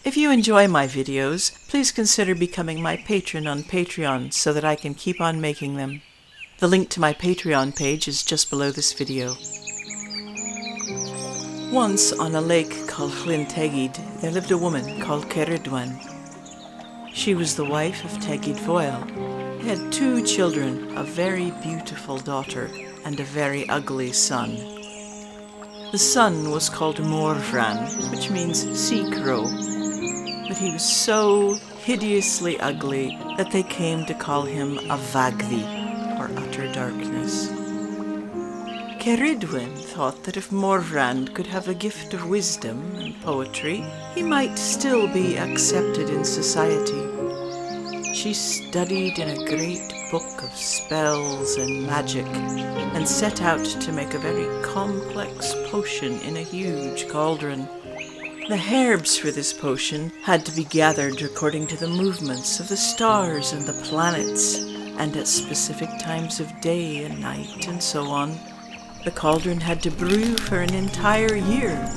If you enjoy my videos, please consider becoming my patron on Patreon so that I can keep on making them. The link to my Patreon page is just below this video. Once on a lake called Llyn Tegid, there lived a woman called Cerridwen. She was the wife of Tegid Foel. They had 2 children, a very beautiful daughter and a very ugly son. The son was called Morfran, which means sea crow, but he was so hideously ugly that they came to call him a Vagdi, or utter darkness. Cerridwen thought that if Morfran could have the gift of wisdom and poetry, he might still be accepted in society. She studied in a great book of spells and magic, and set out to make a very complex potion in a huge cauldron. The herbs for this potion had to be gathered according to the movements of the stars and the planets, and at specific times of day and night and so on. The cauldron had to brew for an entire year,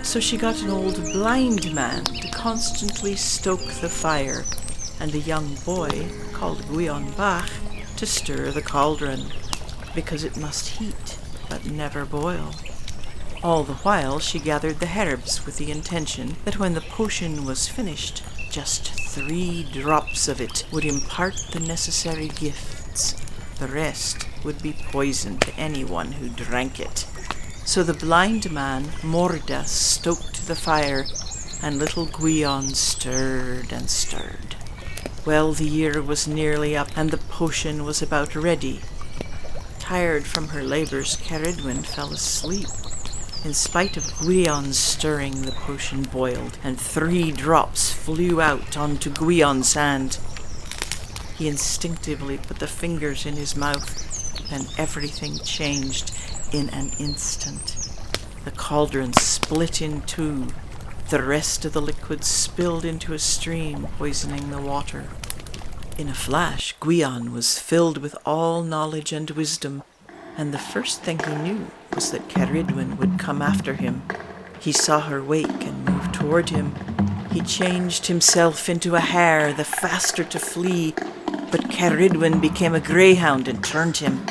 so she got an old blind man to constantly stoke the fire, and a young boy called Gwion Bach to stir the cauldron, because it must heat but never boil. All the while she gathered the herbs with the intention that when the potion was finished, just 3 drops of it would impart the necessary gifts. The rest would be poison to anyone who drank it. So the blind man, Morda, stoked the fire, and little Gwion stirred and stirred. Well, the year was nearly up, and the potion was about ready. Tired from her labors, Cerridwen fell asleep. In spite of Gwion's stirring, the potion boiled, and 3 drops flew out onto Gwion's hand. He instinctively put the fingers in his mouth, and everything changed in an instant. The cauldron split in 2. The rest of the liquid spilled into a stream, poisoning the water. In a flash, Gwion was filled with all knowledge and wisdom, and the first thing he knew was that Cerridwen would come after him. He saw her wake and move toward him. He changed himself into a hare, the faster to flee, but Cerridwen became a greyhound and turned him.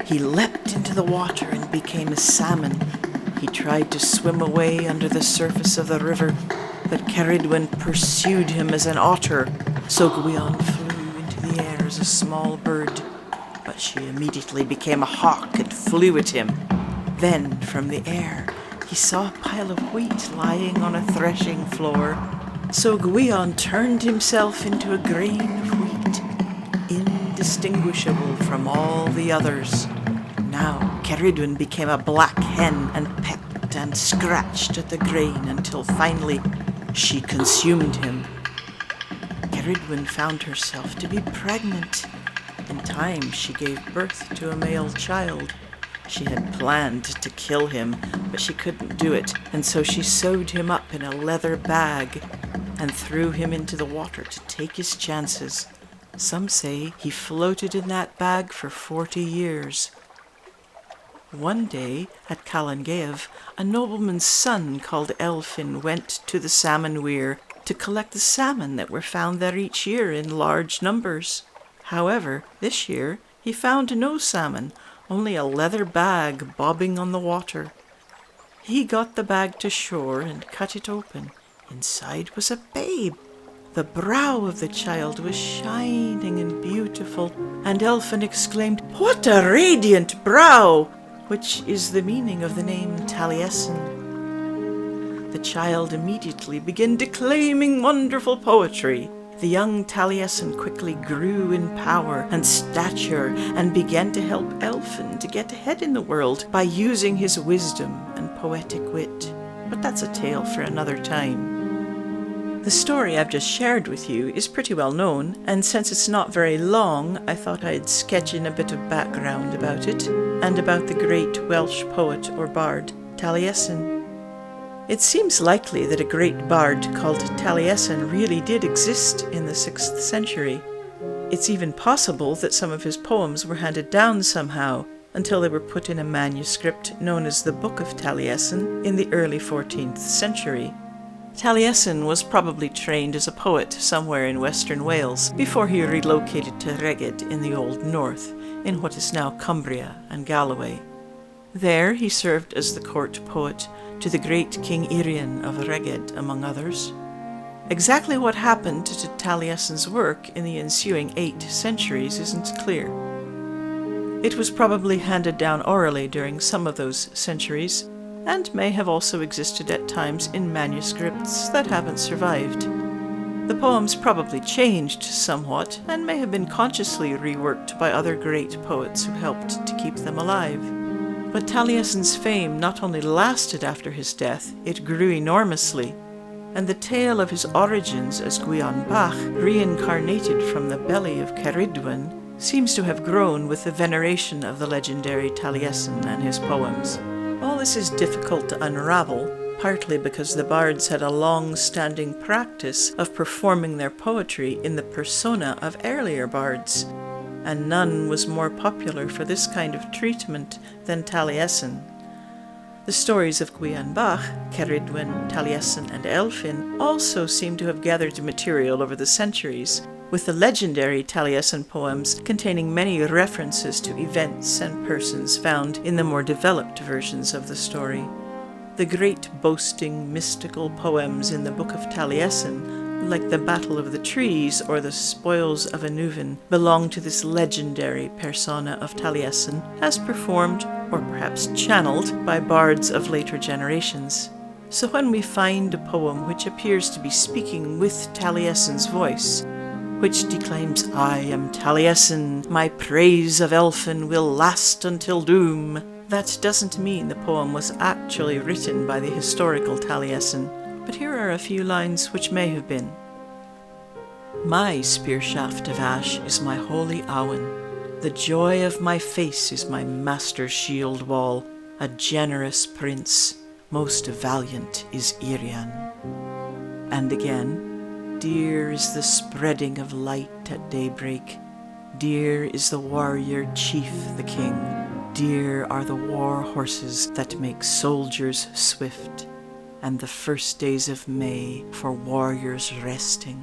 He leapt into the water and became a salmon. He tried to swim away under the surface of the river, but Cerridwen pursued him as an otter, so Gwion flew into the air as a small bird, but she immediately became a hawk and flew at him. Then, from the air, he saw a pile of wheat lying on a threshing floor, so Gwion turned himself into a grain of wheat, indistinguishable from all the others. Now Cerridwen became a black hen and pecked and scratched at the grain until finally she consumed him. Cerridwen found herself to be pregnant. In time she gave birth to a male child. She had planned to kill him, but she couldn't do it, and so she sewed him up in a leather bag and threw him into the water to take his chances. Some say he floated in that bag for 40 years. One day, at Calangaev, a nobleman's son called Elfin went to the salmon weir to collect the salmon that were found there each year in large numbers. However, this year he found no salmon, only a leather bag bobbing on the water. He got the bag to shore and cut it open. Inside was a babe. The brow of the child was shining and beautiful, and Elfin exclaimed, "What a radiant brow!" which is the meaning of the name Taliesin. The child immediately began declaiming wonderful poetry. The young Taliesin quickly grew in power and stature and began to help Elfin to get ahead in the world by using his wisdom and poetic wit. But that's a tale for another time. The story I've just shared with you is pretty well known, and since it's not very long, I thought I'd sketch in a bit of background about it, and about the great Welsh poet or bard, Taliesin. It seems likely that a great bard called Taliesin really did exist in the 6th century. It's even possible that some of his poems were handed down somehow, until they were put in a manuscript known as the Book of Taliesin in the early 14th century. Taliesin was probably trained as a poet somewhere in western Wales before he relocated to Rheged in the Old North, in what is now Cumbria and Galloway. There he served as the court poet to the great King Gwion of Rheged, among others. Exactly what happened to Taliesin's work in the ensuing 8 centuries isn't clear. It was probably handed down orally during some of those centuries, and may have also existed at times in manuscripts that haven't survived. The poems probably changed somewhat, and may have been consciously reworked by other great poets who helped to keep them alive. But Taliesin's fame not only lasted after his death, it grew enormously, and the tale of his origins as Gwion Bach, reincarnated from the belly of Cerridwen, seems to have grown with the veneration of the legendary Taliesin and his poems. All this is difficult to unravel, partly because the bards had a long-standing practice of performing their poetry in the persona of earlier bards, and none was more popular for this kind of treatment than Taliesin. The stories of Gwion Bach, Cerridwen, Taliesin, and Elfyn also seem to have gathered material over the centuries, with the legendary Taliesin poems containing many references to events and persons found in the more developed versions of the story. The great boasting mystical poems in the Book of Taliesin, like the Battle of the Trees or the Spoils of Annuvin, belong to this legendary persona of Taliesin, as performed, or perhaps channeled, by bards of later generations. So when we find a poem which appears to be speaking with Taliesin's voice, which declaims, "I am Taliesin, my praise of Elfyn will last until doom," that doesn't mean the poem was actually written by the historical Taliesin, but here are a few lines which may have been. "My spear shaft of ash is my holy Awen. The joy of my face is my master's shield wall. A generous prince, most valiant is Irian." And again, "Dear is the spreading of light at daybreak. Dear is the warrior chief, the king. Dear are the war horses that make soldiers swift, and the first days of May for warriors resting."